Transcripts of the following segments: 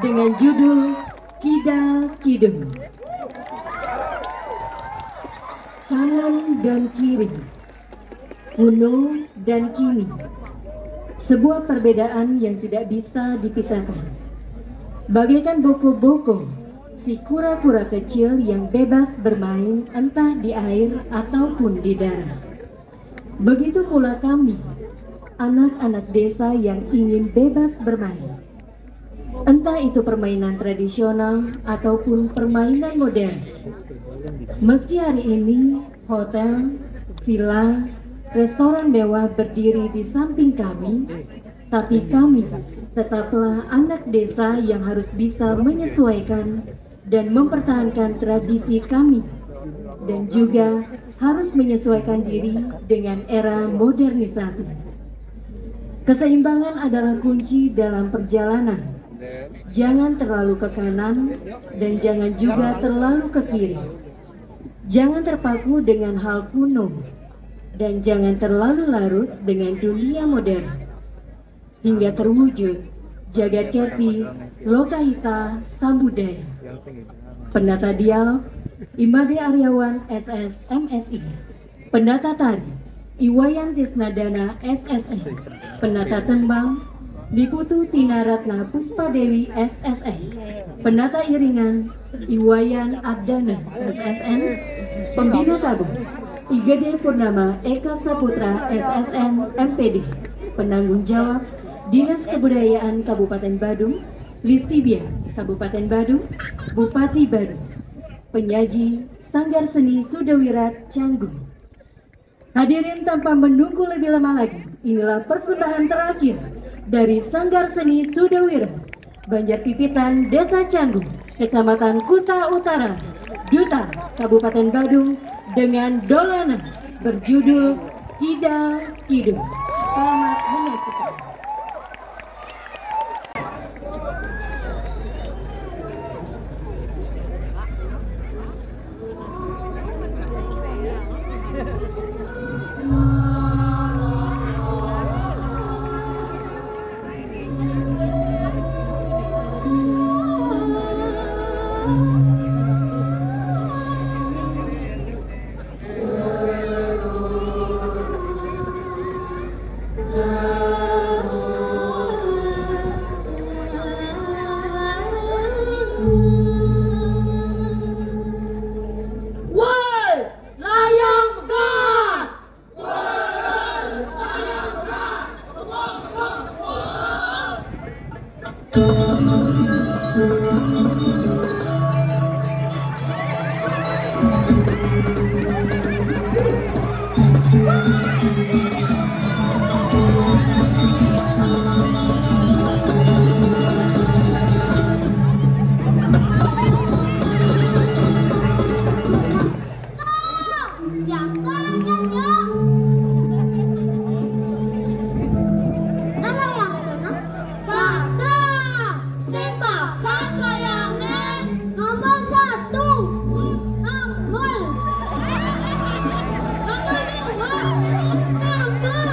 dengan judul Kidal Kidul. Kanan dan kiri, kuno dan kini, sebuah perbedaan yang tidak bisa dipisahkan. Bagaikan boko-boko, si kura-kura kecil yang bebas bermain entah di air ataupun di darat. Begitu pula kami, anak-anak desa yang ingin bebas bermain. Entah itu permainan tradisional ataupun permainan modern. Meski hari ini hotel, villa, restoran mewah berdiri di samping kami, tapi kami tetaplah anak desa yang harus bisa menyesuaikan dan mempertahankan tradisi kami, dan juga harus menyesuaikan diri dengan era modernisasi. Keseimbangan adalah kunci dalam perjalanan. Jangan terlalu ke kanan dan jangan juga terlalu ke kiri. Jangan terpaku dengan hal kuno dan jangan terlalu larut dengan dunia modern. Hingga terwujud Jagat Kerti Lokahita Sambudaya. Pendata Dialog Imade Aryawan SS MSI. Pendata Tari Iwayan Tisnadana SSN. Pendata Tembang Diputu Tina Ratna Puspadewi SSN. Pendata Iringan Iwayan Ardana SSN. Pembina Tabung Igede Purnama Eka Saputra SSN MPD. Penanggung jawab Dinas Kebudayaan Kabupaten Badung, Listibia Kabupaten Badung, Bupati Badung. Penyaji Sanggar Seni Sudawirat Canggu. Hadirin, tanpa menunggu lebih lama lagi, inilah persembahan terakhir dari Sanggar Seni Sudawirat Banjar Pipitan, Desa Canggu, Kecamatan Kuta Utara, Duta, Kabupaten Badung, dengan dolanan berjudul Kidal Kidul. Selamat menyaksikan. Nomor 2,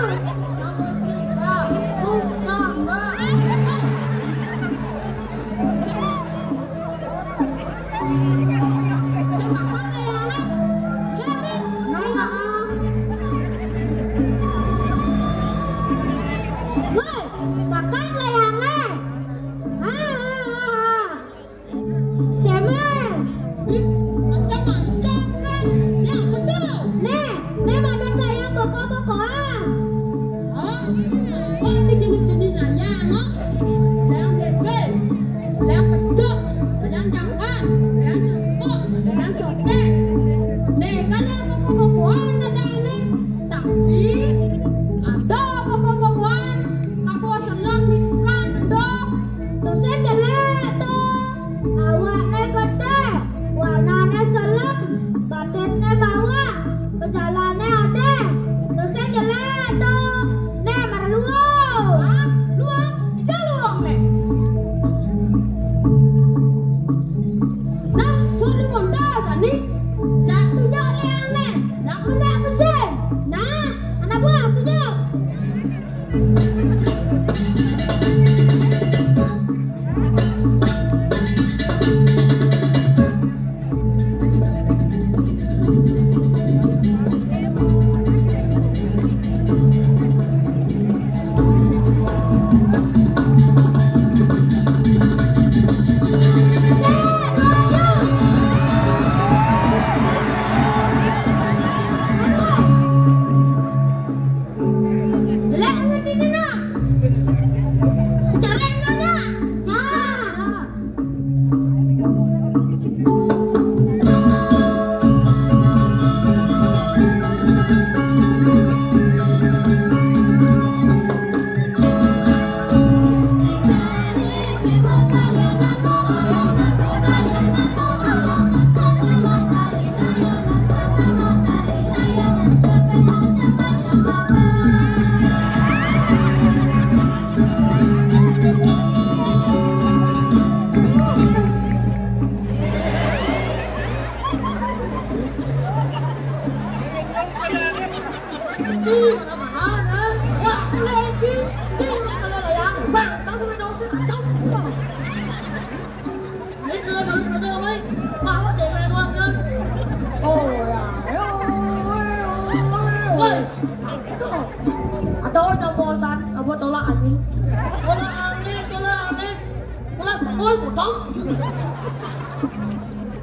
ôi một trống.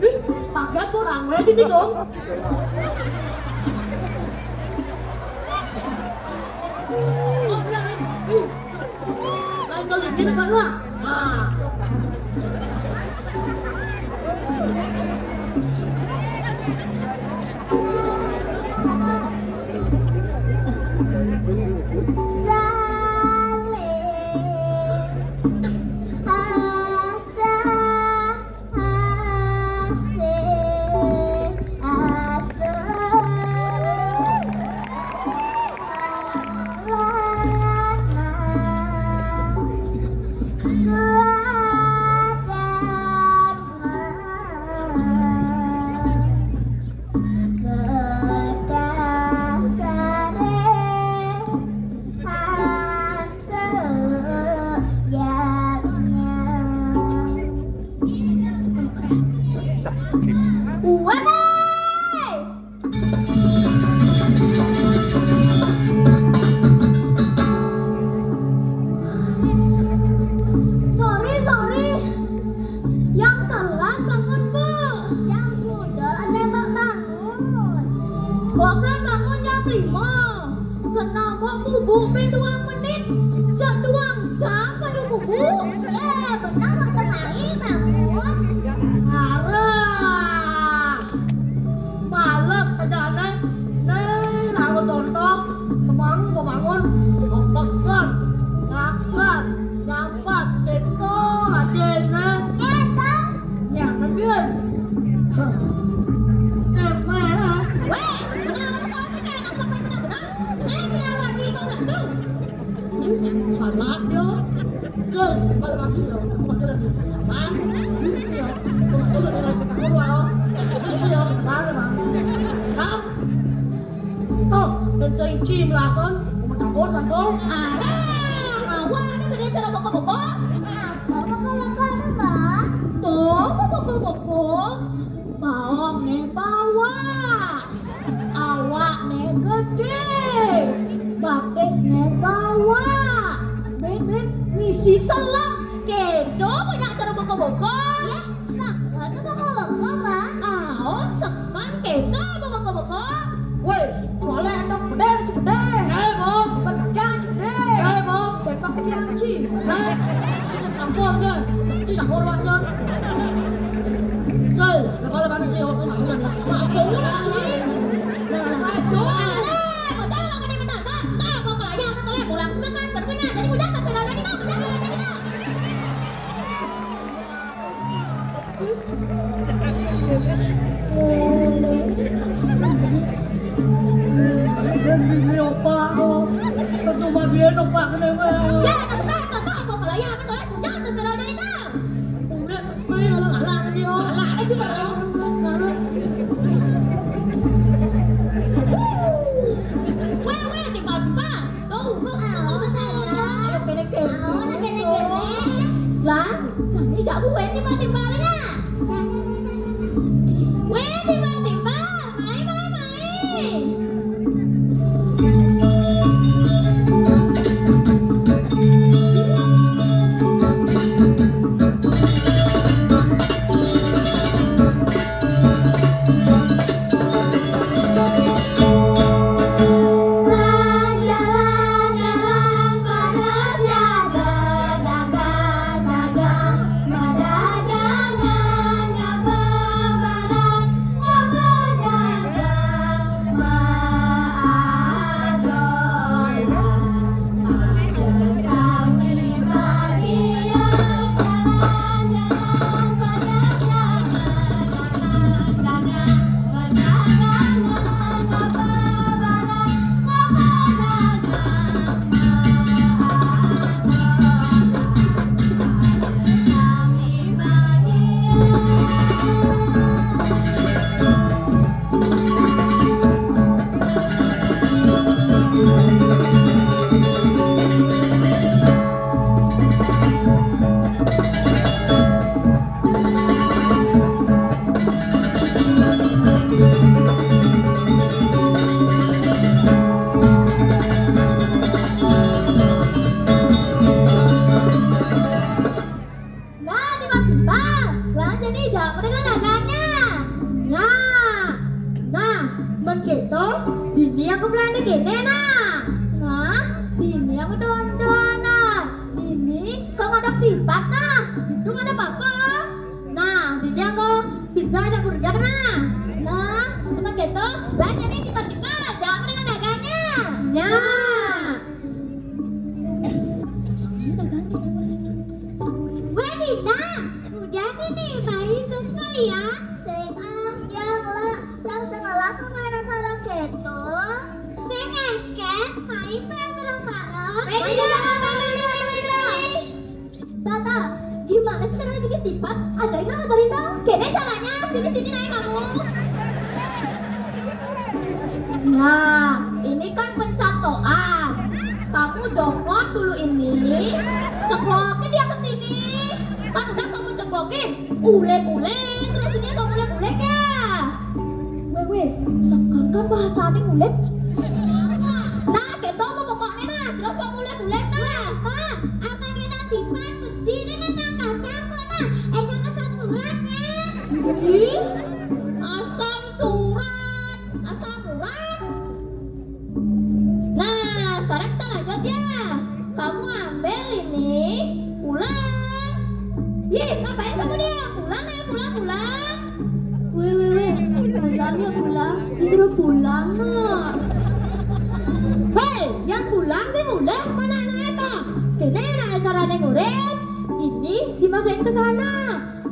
Đi, sakit orang gue gitu dong. Lain kali kita kan lah. Nah. Jaga, jaga, jaga, jaga, jaga. belanja gini nah. Nah, ini yang dondonan. Ini kalau nggak ada tipat nah, itu nggak ada apa-apa. Nah, ini aku pizza ada burger nah. Nah, sama gitu belanja nih tiba-tiba jangan dengan dagangnya. Ya. Wah, Dina, udah nih bayi tuh ya. Sehat yang lah, yang sengalah kemana sarang gitu. Sengeket, main bareng-bareng. Tata, gimana sih caranya bikin tipat? Ajarin dong. Gini caranya, sini naik kamu. Nah, ini kan pencatoan. Kamu copot dulu ini, ceplokin dia ke sini. Kan udah kamu ceplokin, ulek-ulek, terus ini kamu ulek-ulek ya. Weh, sekarang kan bahasanya ulek. Nah, gitu pokoknya nah, terus kamu ulek-ulek nah. Pak, amangnya nanti pan berdiri nah kacang kok nah, jangan asam suratnya. Asam surat. Nah, sekarang kita lanjut ya. Kamu ambil ini, pulang. Ih, ngapain kamu dia? Pulang. Weh, pulang. Disuruh pulang no. Hei, yang pulang sih mulai mana anak itu? Kene nak acara goreng. Ini dimasukin ke sana.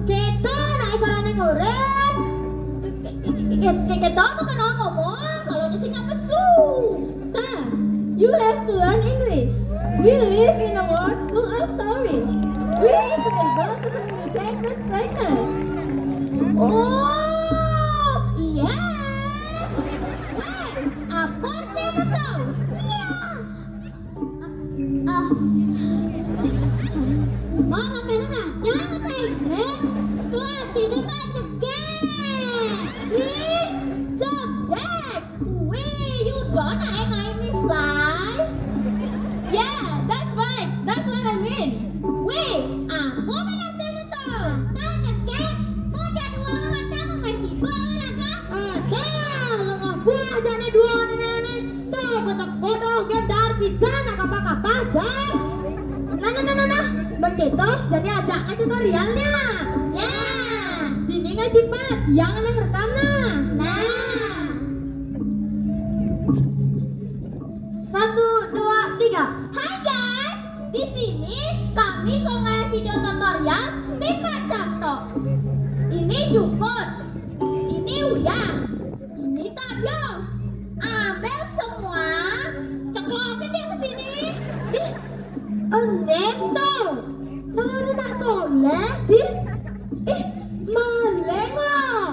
Kita nak acara goreng. Kita bukan orang ngomong kalau di sini pesu. Nah, you have to learn English. We live in a world full of stories. We need to be able to communicate with strangers. Oh, yes. Wait, apa itu tahu? Iya. Mama kena jangan saya Inggris. Setelah tidur juga. Ih, cedek. You don't know me fly. Yeah, that's right. That's what I mean. Apa berarti itu? Tahu cedek? Mau jadi uang matamu ngasih bola kan? Ada, gua jadi dua nenek. Dah bodoh gedar pizza nak apa-apa dah. Nah. Begitu jadi ajaknya tutorialnya. Ya. Dini nggak dipat, yang ngerekam nah. Nah. 1, 2, 3. Hai guys, di sini kami kalau ngasih video tutorial tipat contoh. Ini Jukun, ini Uyang, ini Tabyong. Ambil semua, ceklokin dia ke sini. Neto, jangan udah soleh, maleng loh.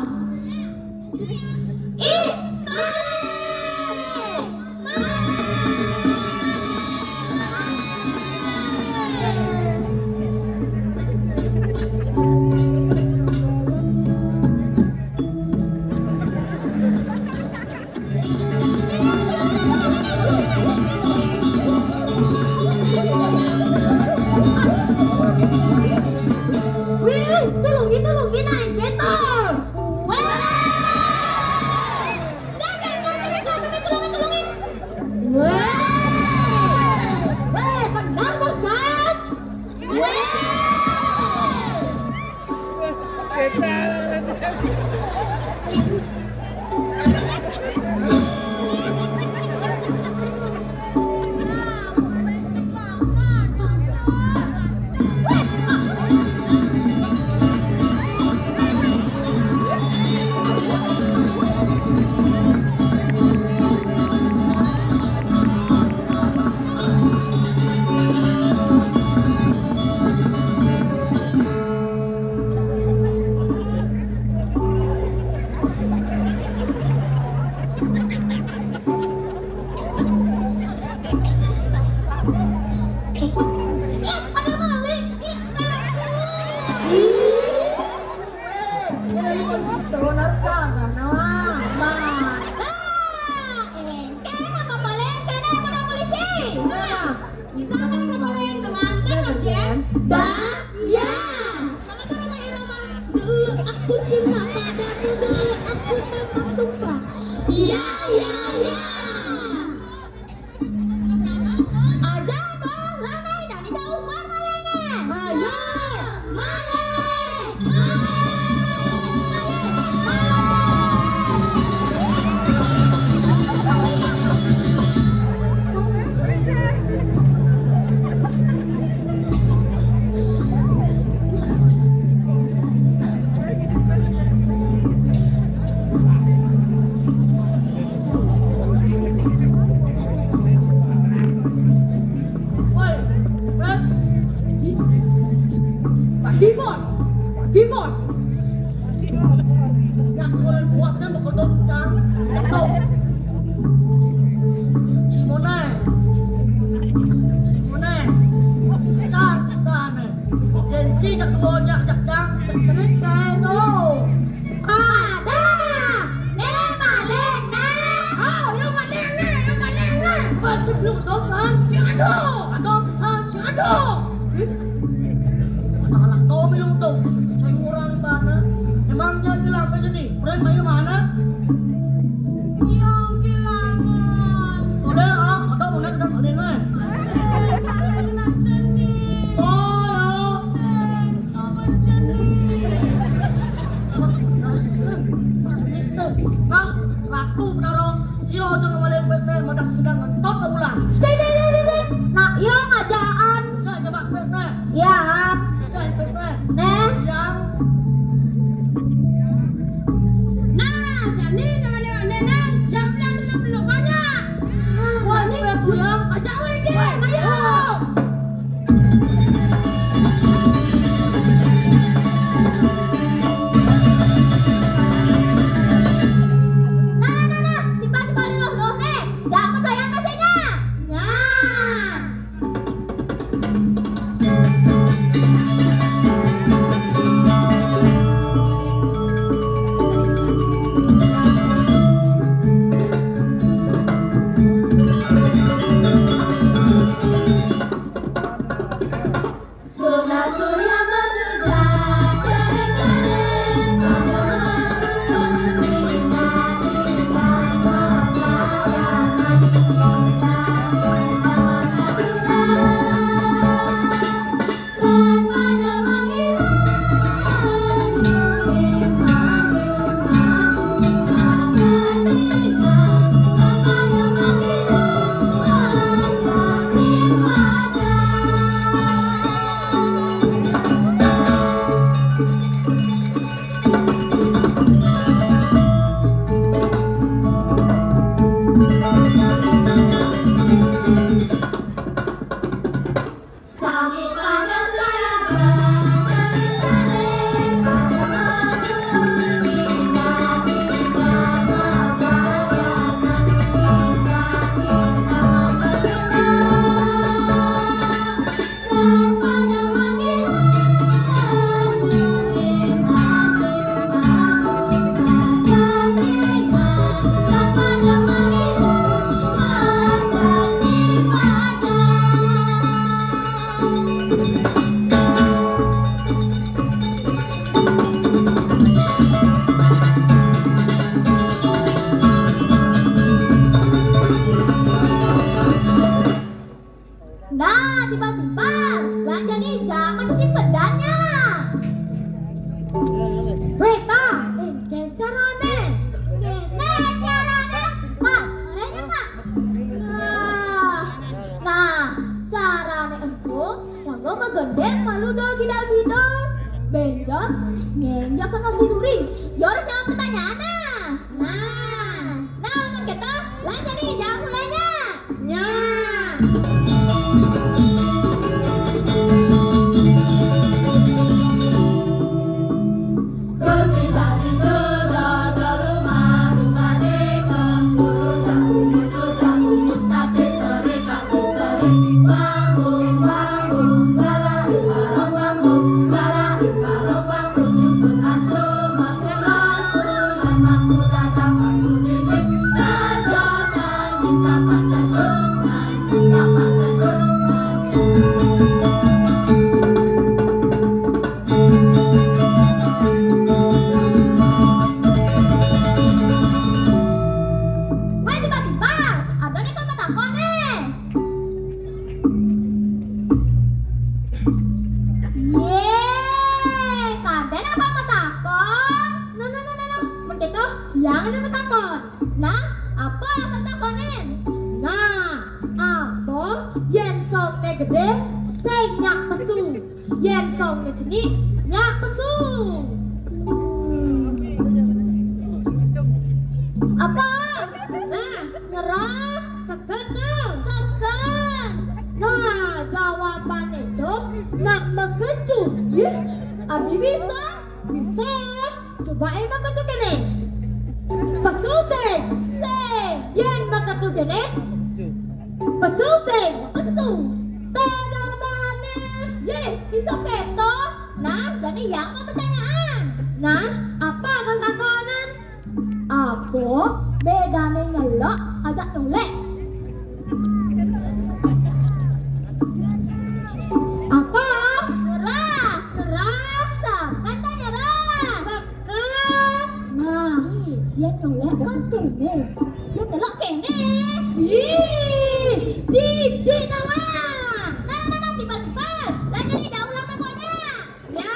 Tolongin aja tuh. Tolongin. Pedang bosan. Aku cinta padamu, aku memang suka. Ya. Gibos. Nak jualan puas dan bakal docang, tetap. Cimone, cang sisane. Genci jak duanya jak cang, jak cenek keno. Ada, ne maleng ne. Oh, yang maleng ne. Macam belum docang, si ado kesan si ado. Anak kau minum tuh, sayuran mana? Emangnya bilang ke sini, friend main mana? Yang kehilangan. Boleh lah, ada mau naik dan ada naik. Asing, balik nak jenis. Oh ya. Asing, tobas jenis. Wah, nasib, jenis tuh. Nah, laku penaro. Silo jangan malin pesta, madak sedang top bulan. Sini. Nak, ya ngajaan. Ya, Coba pesta. Ya, Jangan pesta. Neh. Yang Nah, jadi dengan nenek jam belum banyak. wah ini yang Ajak lagi, ayo. Nah, tiba-tiba di loh nih. Jangan pelayan mesinnya. Nah. Sudah surya bersudah cereng-cereng pada malam indah-indah pewayangan indah-indah masa depan dan pada panggilan manggil-manggil ketinggalan dan pada panggilan mencaci maki. Sangi pada saya bercereng-cereng pada malam indah-indah pewayangan indah-indah masa depan dan pada panggilan manggil-manggil ketinggalan dan pada panggilan mencaci maki. Nah, tiba-tiba belanja ninja mencuci pedangnya. Rita, ini caranya. Pak, caranya Pak. Nah, caranya itu lagu megedeng malu dol gidal-gidal. Benjot, ngenjak ke nasi duri. Yoris jawab pertanyaannya. Nah, lawan kita, belanja ninja mulainya. Pergi dari ke rumah dek memburu jamu kate sore bambung balari barong bambung jemput antro makulan bulan maku datang maku didik kajotan cinta pacedut Wah, tiba-tiba ada nih kamu takon nih. Yeay, kadang apa takon? No. Begitu, jangan ada takon. Nah, apa yang kau takonin? Nah, apa yen songnya gede, sing nyak pesu. Yen songnya jenik, nyak pesu. Apa? Nah, nyerah, segen tuh. Segen. Nah, jawaban itu nak mengecut. Adi bisa? Bisa. Coba maka tuh kene. Pasusing. Sing. Yen maka tuh kene. Pasusing. Pesu. Tadabane. Ye, bisa keto. Nah, jadi yang mau pertanyaan. Nah, apa kang takonan? Apa bedanya nyelok ajak nyolek? Apa? Nyerah. Nerah. Kan tak nyerah. Sekat. Nah, dia nyolek kan kene. Dia nyelok kene. Ih, jijik nama. Nah, tiba-tiba. Lah jadi dah ulang memonya. Ya.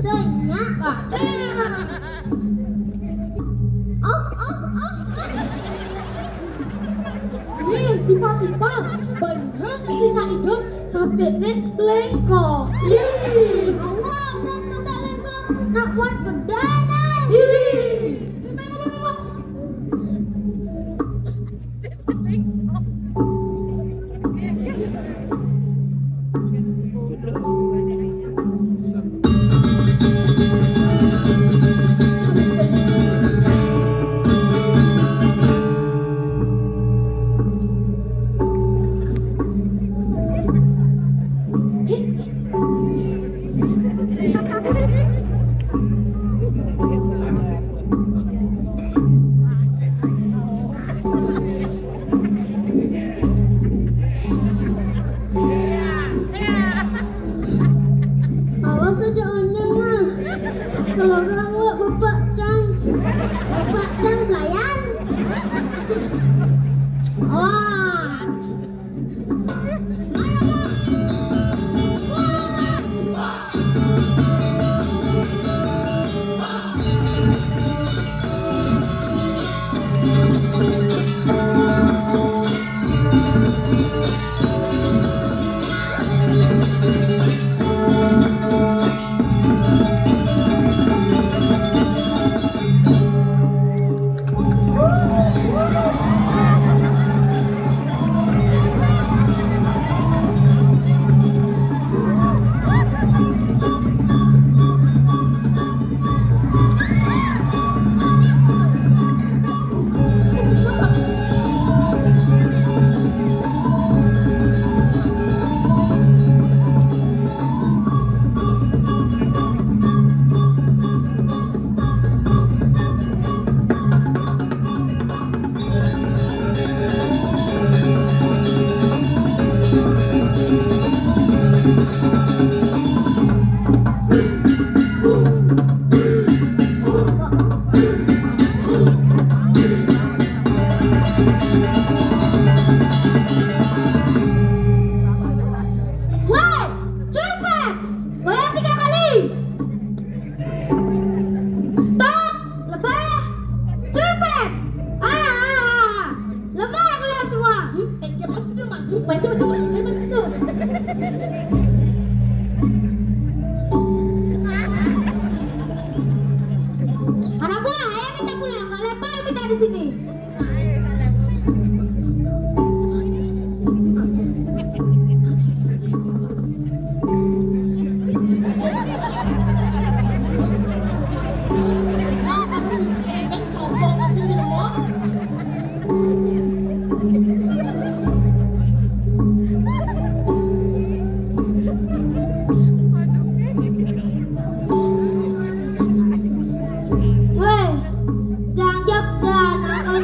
Senyak. Oh, Ih, tiba-tiba beneran isinya hidup kabehne lengkong. Ih, Allah, kan tak lengkong. Nak buat gede nih. ih. Awas saja onyang mah. Kalau kamu bapak Cang pelayan. Wah. Woi, cepet! Goyang 3 kali. Stop! Lebih! Cepet! Lemah kalian semua. Kayak mas itu maju, maju, kayak mas itu. Anak buah, ayo kita pulang. Gak lepas kita di sini. Kan copot ini loh. Weh, jangan jawab jangan akan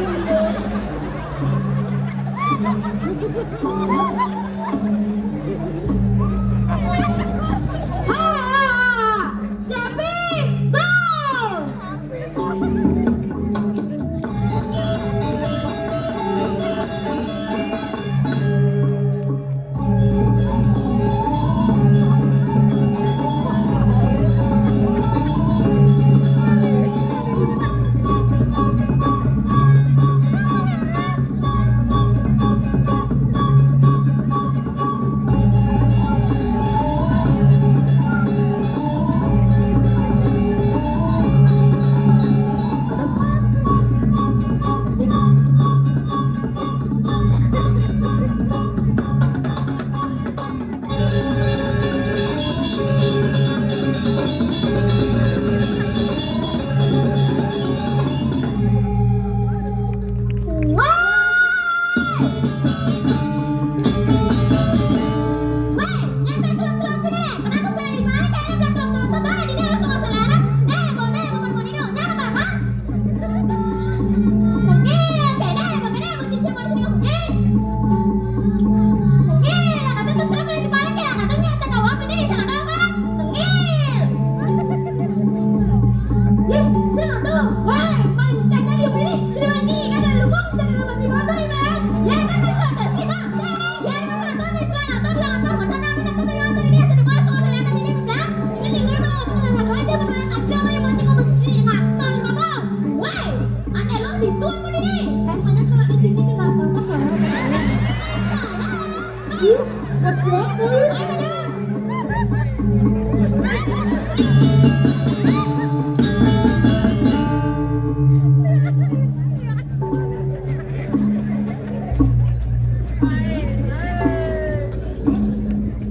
Mas Wakul.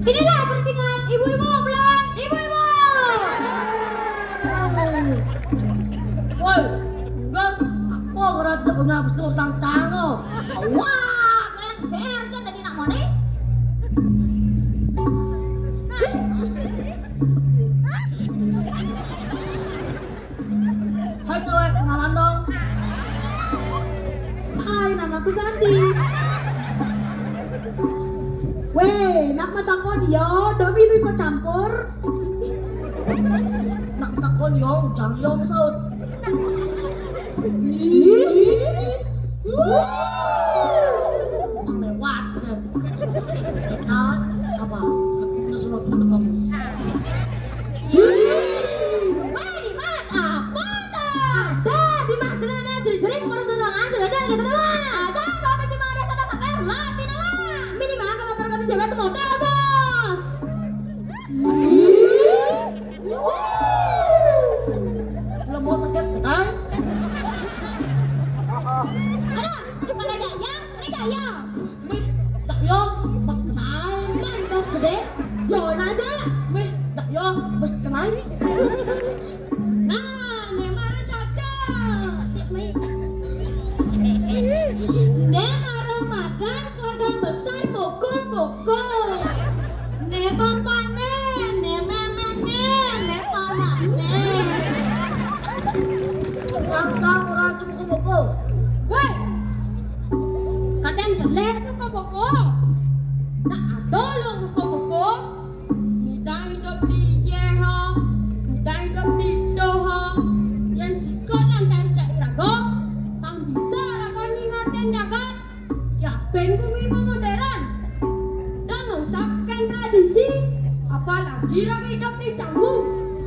Inilah pertandingan ibu-ibu pelan, ibu-ibu. Woi, kan apa kira tidak punya besar tang lo? Wah, kalian fair kan tadi nak mana? Hai cewek, kenalan dong. Hai, namaku Santi. Weh, nak matangko dia, dami itu ikut campur. Nak takon yo, jam yo saud. Ang lewat kan. Nah, siapa? Aku udah suruh untuk kamu. Wah, Dimas, apa tuh? Ada di mak senana jeri-jeri kemarin senangan senada gitu doang. Ada apa masih mau ada sana sampai latih nama? Minimal kalau perkata cewek itu modal bos. Belum mau sakit kan? Ada, di mana Jaya? Ini Jaya. Mih, tak yo, pas main kan bos gede. Yo aja. Mih, tak yo, pas main. Nah, nemara cocok. Nemara makan keluarga besar boko-boko. Nema panen, nema menen, nema nanen. Kang orang cuma kok. Woi, kadang jelek tuh kok. Nah, ada lo buku-buku. Kita hidup di Yeho, kita hidup di Doho. Yang sikot lantai cak irago, tang bisa rakan ingatin jagat. Ya ben bumi modern, dan mensapkan tradisi. Apalagi raga hidup di Jambu,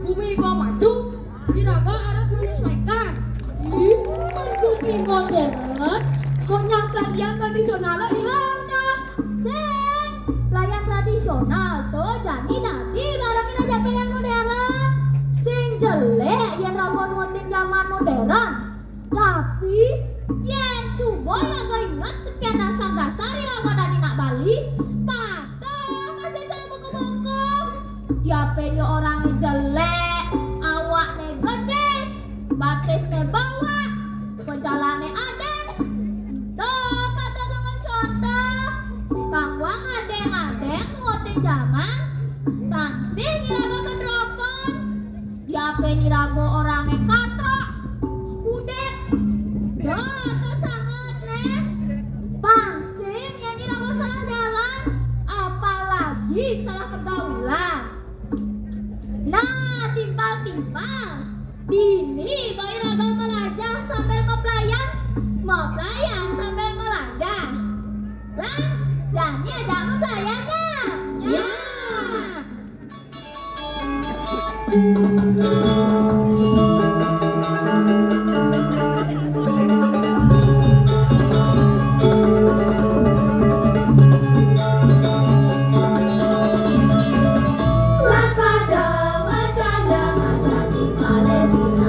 bumi maju. Irago harus menyesuaikan. Kan bumi modern, kok yang kalian tradisional hilangnya. Sen, pelayan tradisional tuh jadi nanti barangin aja pelayan modern. Sing jelek yang ragu nutin zaman modern. Tapi yang suboy ragu ingat sekian dasar-dasar ragu dari nak Bali. Patah masih cari buku-buku. Dia penyo orangnya jelek, awaknya gede, batisnya bawah, penjalannya ada. Tuh kata dengan contoh, kang wang adeng-adeng ngutin zaman, tangsing nyirago kedropon, diape nyirago orangnya katrok, kudet, dah tuh sangat nih, pangsing yang nyirago salah jalan, apalagi salah pergaulan. Nah, timpal-timpal, dini boy raga melajah sambil mempelayan sambil melajah. Lah, jadi ada mempelayannya. Ya. Lan pada macam-macam di Palestina.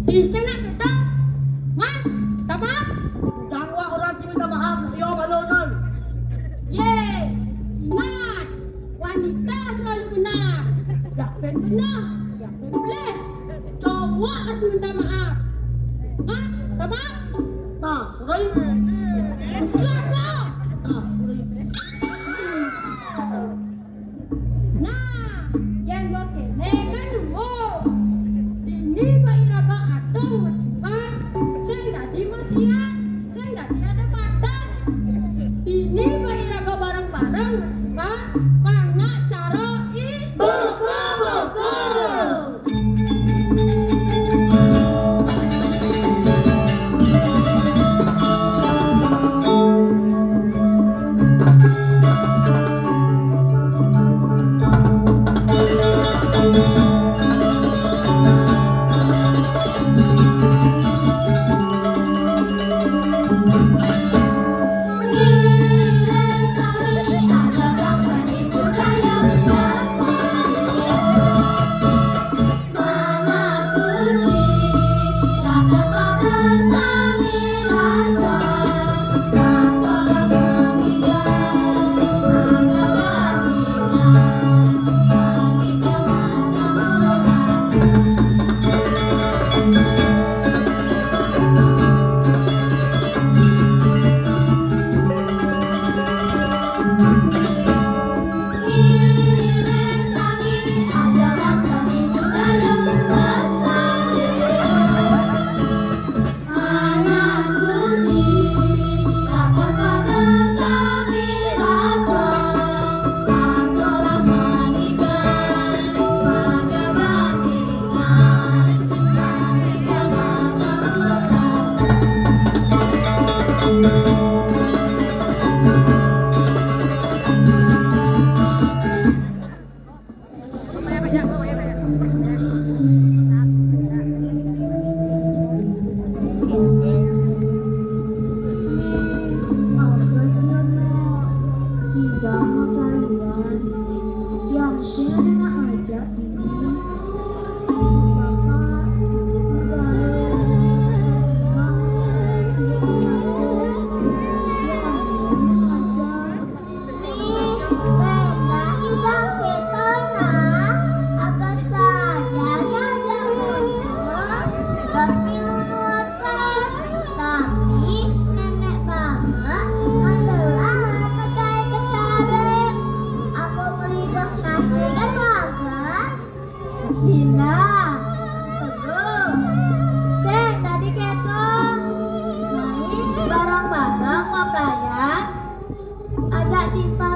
Di sana kita, Mas, dapat? Jangan orang cuma minta maaf, yo malonan. Ye, ingat, wanita selalu benar. Ya benar, ya boleh. Cowok harus minta maaf. Mas, Apa? Tah, surai. Gapo? Tah, surai. Nah, yang gua kene kan dulu. Ini Pak Iraga adong matikan. Sing dadi masiat, sing dadi ada batas. Ini Pak Iraga bareng-bareng matikan. Banyak cara Buku-buku. Dina, Teguh, Seng tadi kesong main bareng-bareng mau pelajar, ajak Dipa